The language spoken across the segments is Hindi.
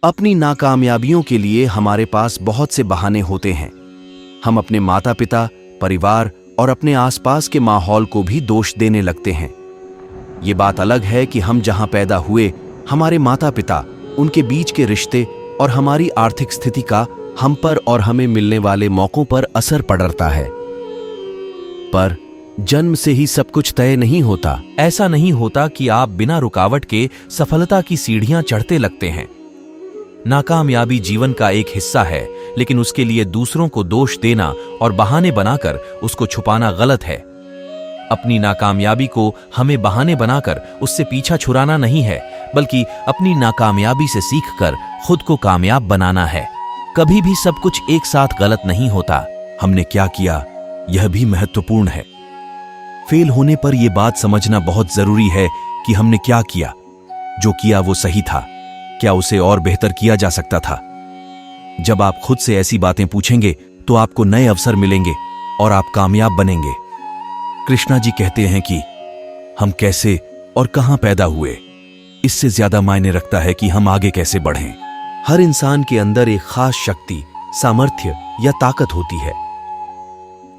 अपनी नाकामयाबियों के लिए हमारे पास बहुत से बहाने होते हैं। हम अपने माता पिता, परिवार और अपने आसपास के माहौल को भी दोष देने लगते हैं। ये बात अलग है कि हम जहां पैदा हुए, हमारे माता पिता, उनके बीच के रिश्ते और हमारी आर्थिक स्थिति का हम पर और हमें मिलने वाले मौकों पर असर पड़ता है। पर जन्म से ही सब कुछ तय नहीं होता। ऐसा नहीं होता कि आप बिना रुकावट के सफलता की सीढ़ियां चढ़ते लगते हैं। नाकामयाबी जीवन का एक हिस्सा है, लेकिन उसके लिए दूसरों को दोष देना और बहाने बनाकर उसको छुपाना गलत है। अपनी नाकामयाबी को हमें बहाने बनाकर उससे पीछा छुड़ाना नहीं है, बल्कि अपनी नाकामयाबी से सीखकर खुद को कामयाब बनाना है। कभी भी सब कुछ एक साथ गलत नहीं होता। हमने क्या किया, यह भी महत्वपूर्ण है। फेल होने पर यह बात समझना बहुत जरूरी है कि हमने क्या किया। जो किया वो सही था, क्या उसे और बेहतर किया जा सकता था? जब आप खुद से ऐसी बातें पूछेंगे तो आपको नए अवसर मिलेंगे और आप कामयाब बनेंगे। कृष्णा जी कहते हैं कि हम कैसे और कहां पैदा हुए, इससे ज्यादा मायने रखता है कि हम आगे कैसे बढ़ें। हर इंसान के अंदर एक खास शक्ति, सामर्थ्य या ताकत होती है।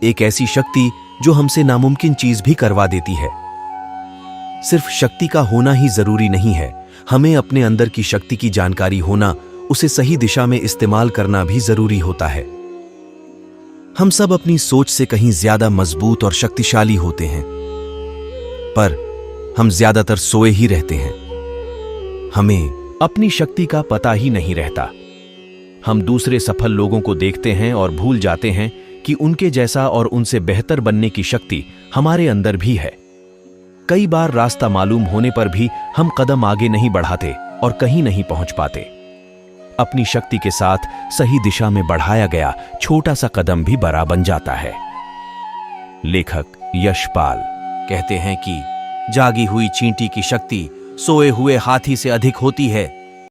एक ऐसी शक्ति जो हमसे नामुमकिन चीज भी करवा देती है। सिर्फ शक्ति का होना ही जरूरी नहीं है, हमें अपने अंदर की शक्ति की जानकारी होना, उसे सही दिशा में इस्तेमाल करना भी जरूरी होता है। हम सब अपनी सोच से कहीं ज्यादा मजबूत और शक्तिशाली होते हैं, पर हम ज्यादातर सोए ही रहते हैं। हमें अपनी शक्ति का पता ही नहीं रहता। हम दूसरे सफल लोगों को देखते हैं और भूल जाते हैं कि उनके जैसा और उनसे बेहतर बनने की शक्ति हमारे अंदर भी है। कई बार रास्ता मालूम होने पर भी हम कदम आगे नहीं बढ़ाते और कहीं नहीं पहुंच पाते। अपनी शक्ति के साथ सही दिशा में बढ़ाया गया छोटा सा कदम भी बड़ा बन जाता है। लेखक यशपाल कहते हैं कि जागी हुई चींटी की शक्ति सोए हुए हाथी से अधिक होती है।